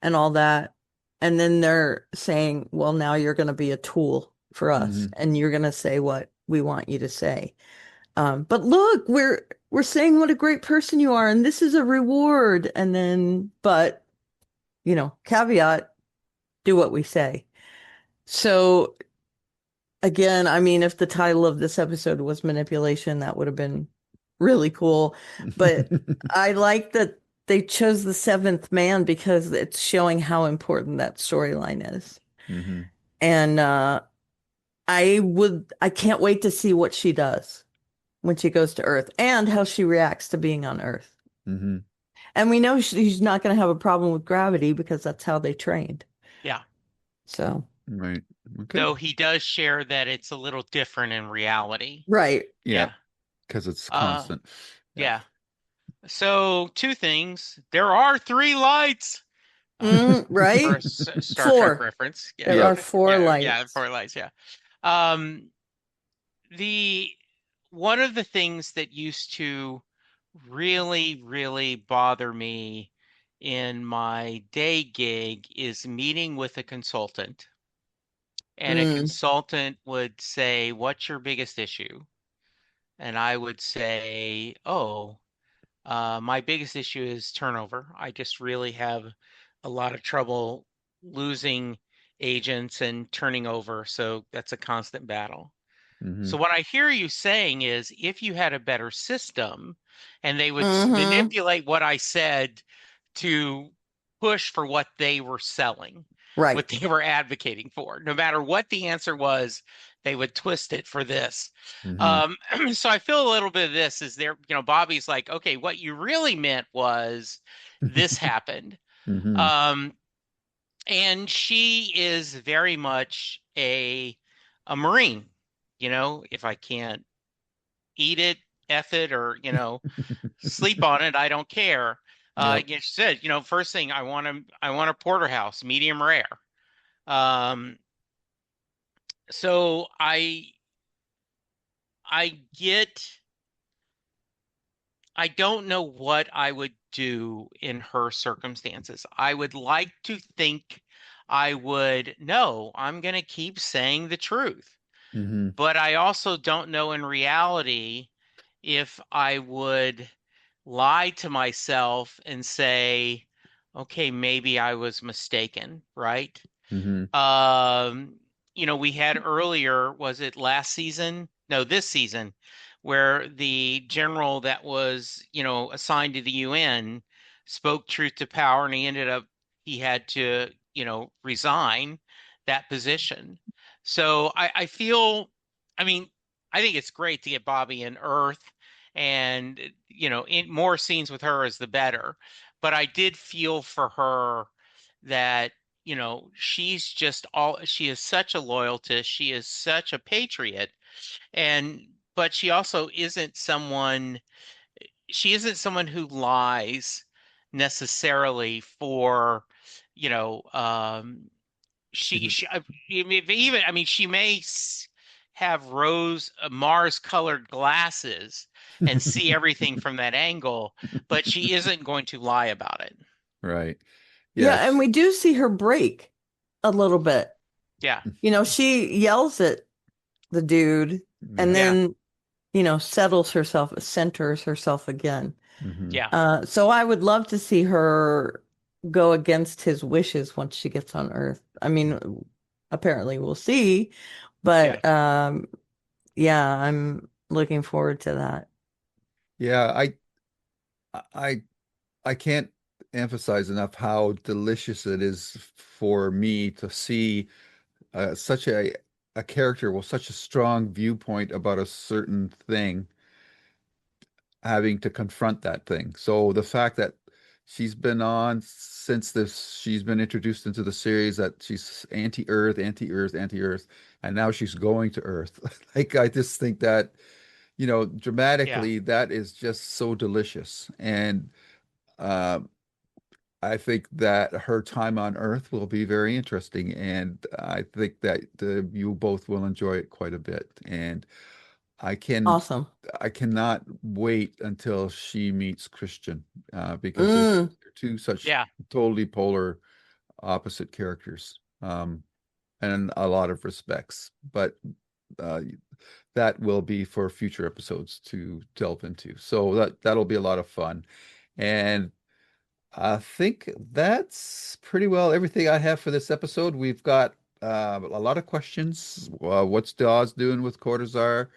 S2: and all that. And then they're saying, well, now you're going to be a tool for us
S1: Hmm.
S2: and you're going to say what we want you to say. But look, we're saying what a great person you are, and this is a reward. And then, but, caveat, do what we say. So again, I mean, if the title of this episode was manipulation, that would have been really cool. But I like that they chose the seventh man because it's showing how important that storyline is.
S1: Hmm.
S2: And I can't wait to see what she does when she goes to Earth and how she reacts to being on Earth.
S1: Hmm.
S2: And we know she's not going to have a problem with gravity because that's how they trained.
S3: Yeah.
S2: So,
S1: Right. Okay.
S3: Though he does share that it's a little different in reality.
S2: right.
S1: Yeah,
S3: Yeah.
S1: because it's
S3: Uh,
S1: constant. Yeah.
S3: yeah. So two things. There are three lights. For a
S2: Right?
S3: Star Trek
S2: Four.
S3: reference. Yeah.
S2: There
S1: Yep.
S2: are four
S3: Yeah.
S2: lights.
S3: Four lights. Yeah. Um, the one of the things that used to really, really bother me in my day gig is meeting with a consultant. And a
S2: Mm,
S3: consultant would say, "What's your biggest issue?" And I would say, "Oh, my biggest issue is turnover. I just really have a lot of trouble losing agents and turning over. So that's a constant battle."
S1: Hmm.
S3: So what I hear you saying is if you had a better system and they would
S2: hmm
S3: manipulate what I said to push for what they were selling,
S2: Right.
S3: what they were advocating for, no matter what the answer was, they would twist it for this.
S1: Hmm.
S3: Um, so I feel a little bit of this is there, Bobby's like, okay, what you really meant was this happened.
S1: Hmm.
S3: Um, and she is very much a Marine. If I can't eat it, F it, or sleep on it, I don't care.
S1: Yep.
S3: She said, first thing I want a porterhouse, medium rare. Um, so I get I don't know what I would do in her circumstances. I would like to think I would no, I'm going to keep saying the truth.
S1: Hmm.
S3: But I also don't know in reality if I would lie to myself and say, okay, maybe I was mistaken, right?
S1: Hmm.
S3: Um, we had earlier, was it last season? No, this season, where the general that was, assigned to the UN spoke truth to power and he had to, resign that position. So I feel, I mean, I think it's great to get Bobby in Earth and, in more scenes with her is the better. But I did feel for her that she is such a loyalist, she is such a patriot, and but she isn't someone who lies necessarily for, you know, I mean, even, I mean, she may have Mars colored glasses and see everything from that angle, but she isn't going to lie about it.
S1: Right.
S2: Yeah, and
S1: Yes.
S2: we do see her break a little bit.
S3: Yeah,
S2: She yells at the dude and
S1: Yeah.
S3: yeah,
S2: then, settles herself, centers herself again.
S1: Hmm.
S3: yeah,
S2: So I would love to see her go against his wishes once she gets on Earth. I mean, apparently we'll see,
S3: yeah,
S2: but yeah, I'm looking forward to that.
S1: Yeah. I, I can't emphasize enough how delicious it is for me to see such a character with such a strong viewpoint about a certain thing having to confront that thing. So the fact that she's been on since she's been introduced into the series that she's anti-Earth, anti-Earth, anti-Earth, and now she's going to Earth. Like I just think that,
S3: yeah.
S1: dramatically, that is just so delicious. And uh, I think that her time on Earth will be very interesting, and I think that you both will enjoy it quite a bit. And I can
S2: Awesome.
S1: I cannot wait until she meets Christian, because
S2: Mm,
S1: they're two such
S3: Yeah.
S1: totally polar opposite characters, in a lot of respects. But uh, that will be for future episodes to delve into. So that'll be a lot of fun. And I think that's pretty well everything I have for this episode. We've got a lot of questions. What's Dawes doing with Cortazar?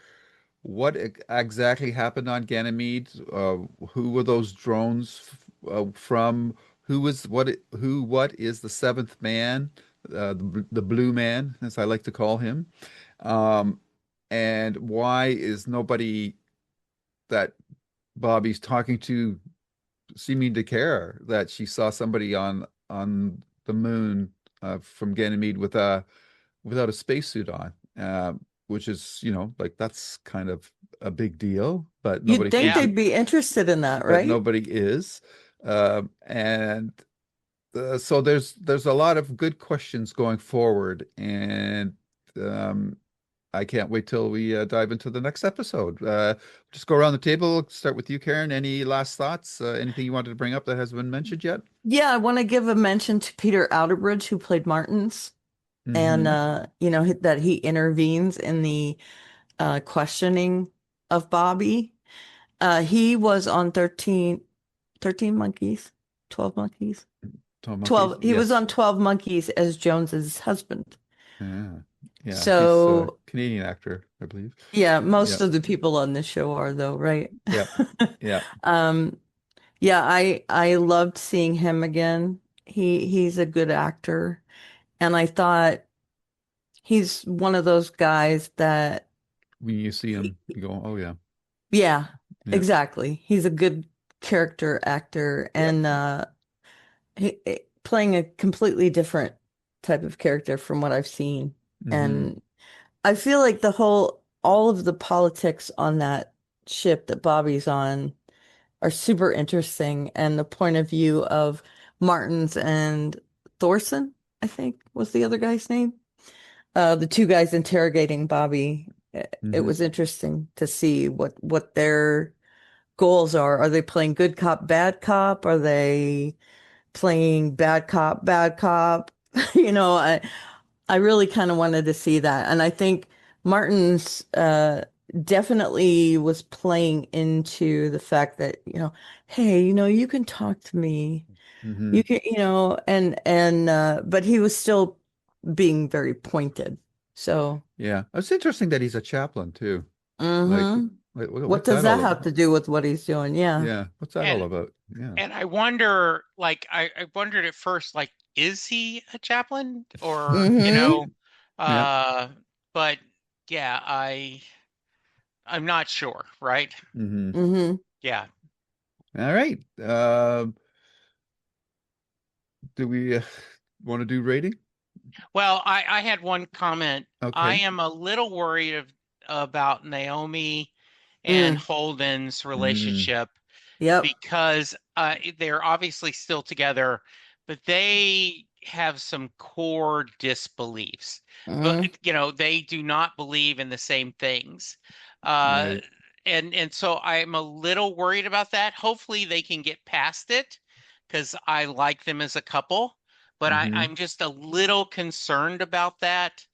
S1: What exactly happened on Ganymede? Who were those drones from? What is the seventh man? The blue man, as I like to call him. Um, and why is nobody that Bobby's talking to seeming to care that she saw somebody on the moon from Ganymede without a spacesuit on, which is, like that's kind of a big deal, but
S2: you'd
S1: nobody
S2: think
S1: seems
S3: Yeah.
S1: to,
S2: they'd be interested in that,
S1: but
S2: right?
S1: nobody is. And so there's a lot of good questions going forward, and um, I can't wait till we dive into the next episode. Just go around the table. Start with you, Karen. Any last thoughts? Anything you wanted to bring up that hasn't been mentioned yet?
S2: Yeah, I want to give a mention to Peter Outerbridge, who played Martins, and
S1: Hmm.
S2: that he intervenes in the questioning of Bobby. He was on 13 Monkeys, 12 Monkeys.
S1: Tom Monkeys.
S2: 12, he was
S1: Yes.
S2: on 12 Monkeys as Jones's husband.
S1: Yeah. Yeah. He's a
S2: So,
S1: Canadian actor, I believe.
S2: yeah, most
S1: Yeah.
S2: of the people on this show are though, right?
S1: Yeah. Yeah.
S2: Um, yeah, I loved seeing him again. He's a good actor, and I thought he's one of those guys that,
S1: When you see him, you go, "Oh yeah,
S2: yeah,
S1: yeah,
S2: exactly. He's a good character actor,
S1: yep."
S2: and playing a completely different type of character from what I've seen.
S1: Hmm.
S2: And I feel like all of the politics on that ship that Bobby's on are super interesting, and the point of view of Martins and Thorson, I think was the other guy's name. The two guys interrogating Bobby. It
S1: Hmm.
S2: was interesting to see what their goals are. Are they playing good cop, bad cop? Are they playing bad cop, bad cop? You know, I really kind of wanted to see that. And I think Martin's definitely was playing into the fact that, hey, you can talk to me.
S1: Hmm.
S2: You can, and but he was still being very pointed. So,
S1: Yeah. It's interesting that he's a chaplain too. Like,
S2: hmm what
S1: what's
S2: does
S1: that
S2: that
S1: all
S2: have
S1: about?
S2: to do with what he's doing? Yeah.
S1: Yeah. What's that all
S3: And
S1: about? Yeah.
S3: and I wonder, like, I wondered at first, like, is he a chaplain or,
S2: Hmm
S1: Yeah.
S3: uh, but yeah, I'm not sure, right?
S1: Hmm.
S2: hmm
S3: Yeah.
S1: All right. Do we want to do rating?
S3: Well, I had one comment. I
S1: Okay.
S3: am a little worried about Naomi and
S2: Mm.
S3: Holden's
S1: Mm,
S3: relationship
S2: Yep.
S3: because they're obviously still together, but they have some core disbeliefs. But
S2: Mm.
S3: they do not believe in the same things. Uh,
S1: right.
S3: and so I'm a little worried about that. Hopefully they can get past it because I like them as a couple, but
S1: Hmm.
S3: I'm just a little concerned about that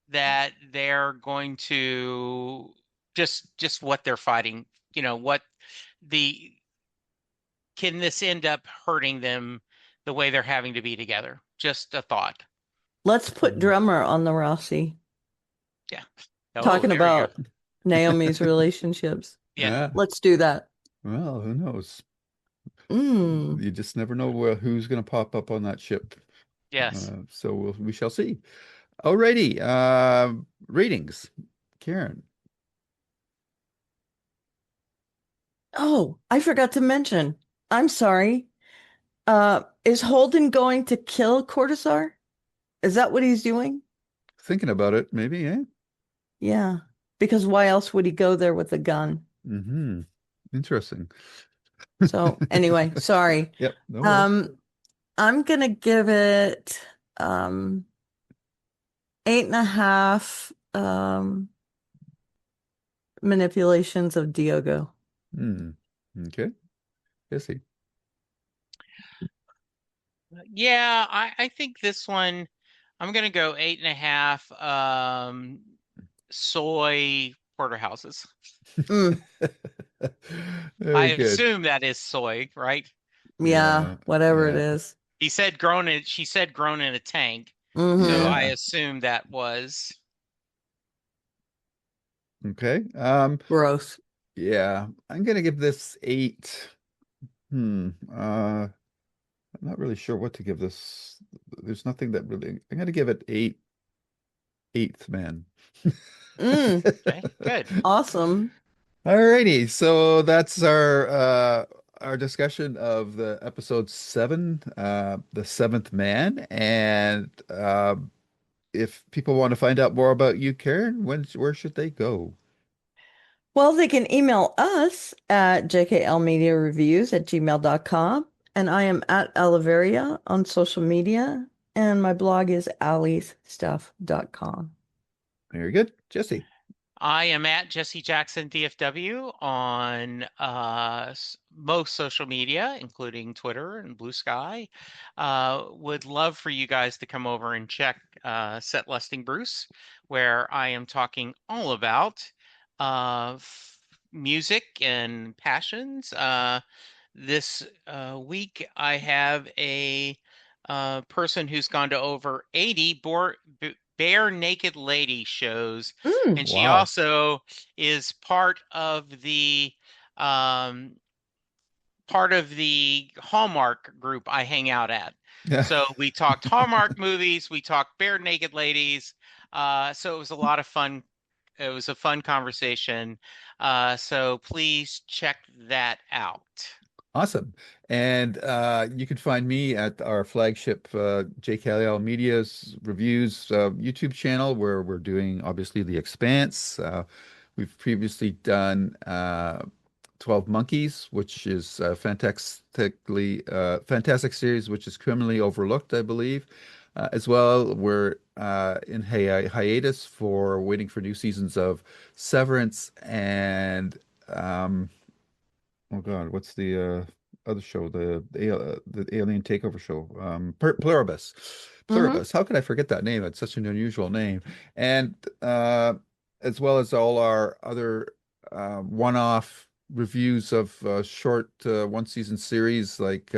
S3: they're going to just what they're fighting, what the can this end up hurting them the way they're having to be together? Just a thought.
S2: Let's put
S1: Hmm.
S2: drummer on the Rossi,
S3: Yeah. Oh,
S2: talking
S3: there we go.
S2: about Naomi's relationships.
S3: Yeah.
S1: Yeah.
S2: Let's do that.
S1: Well, who knows?
S2: Mm.
S1: You just never know who's going to pop up on that ship.
S3: Yes.
S1: So we shall see. Alrighty. Ratings. Karen.
S2: Oh, I forgot to mention. I'm sorry. Is Holden going to kill Cortazar? Is that what he's doing?
S1: Thinking about it, maybe, eh?
S2: Yeah. Because why else would he go there with a gun?
S1: Hmm. Interesting.
S2: So anyway, sorry.
S1: Yep, no worries.
S2: Um, I'm gonna give it um 8.5 manipulations of Diogo.
S1: Hmm. Okay. Jesse.
S3: Yeah, I think this one I'm gonna go 8.5 soy porterhouses.
S2: Mm,
S3: I
S1: Very good.
S3: assume that is soy, right?
S2: yeah,
S1: Yeah,
S2: whatever it
S1: yeah.
S2: is.
S3: She said grown in a tank. So I
S2: Mm-hmm.
S1: Yeah.
S3: assume that was
S1: Okay.
S2: Gross.
S1: Yeah, I'm gonna give this eight. I'm not really sure what to give this. There's nothing that really. I'm gonna give it eighth man.
S2: Mm,
S3: okay, good.
S2: awesome.
S1: Alrighty, so that's our discussion of the episode seven, the seventh man, and if people want to find out more about you, Karen, where should they go?
S2: Well, they can email us at jklmediareviews@gmail.com. And I am at Oliveria on social media. And my blog is aliesstuff.com.
S1: Very good, Jesse.
S3: I am at Jesse Jackson DFW on most social media, including Twitter and Blue Sky. Would love for you guys to come over and check Set Lusting Bruce, where I am talking all about music and passions. This week, I have a person who's gone to over 80 bare naked lady shows,
S2: Mm,
S3: and she
S1: Wow.
S3: also is um, part of the Hallmark group I hang out at.
S1: Yeah.
S3: So we talked Hallmark movies, we talked bare naked ladies. So it was a lot of fun. It was a fun conversation. So please check that out.
S1: Awesome. And you can find me at our flagship JKL Media's Reviews YouTube channel where we're doing obviously The Expanse. We've previously done 12 Monkeys, which is a fantastic series, which is criminally overlooked, I believe. As well, we're in hiatus for waiting for new seasons of Severance and um, oh God, what's the other show? The alien takeover show. Pluribus.
S2: hmm
S1: Pluribus. How could I forget that name? It's such an unusual name. And as well as all our other one-off reviews of short one season series like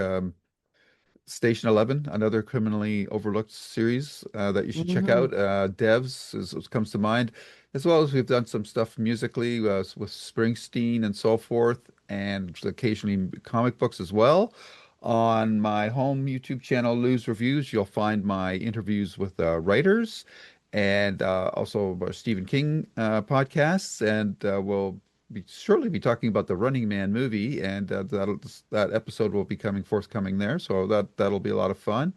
S1: Station 11, another criminally overlooked series that you should check
S2: Hmm.
S1: out. Devs is what comes to mind, as well as we've done some stuff musically with Springsteen and so forth, and occasionally comic books as well. On my home YouTube channel, Lou's Reviews, you'll find my interviews with writers and also our Stephen King podcasts, and we'll shortly be talking about the Running Man movie, and that episode will be coming forthcoming there. So that'll be a lot of fun.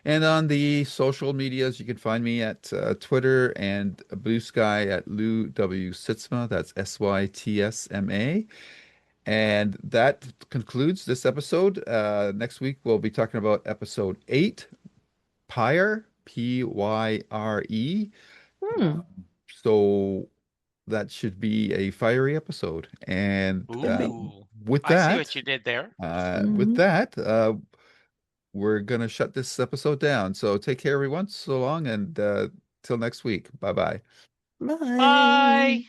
S1: And on the social medias, you can find me at Twitter and Blue Sky at Lou W Sitzma. That's SYTSMA. And that concludes this episode. Next week we'll be talking about episode 8, Pyre, Pyre.
S2: Hmm.
S1: So that should be a fiery episode. And
S2: Could be.
S1: with
S3: I see
S1: that,
S3: what you did there.
S1: uh, with
S2: Hmm.
S1: that, uh, we're gonna shut this episode down. So take care, everyone. So long, and till next week. Bye bye.
S2: Bye.
S3: Bye.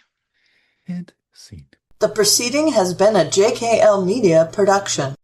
S1: And scene.
S4: The proceeding has been a JKL Media production.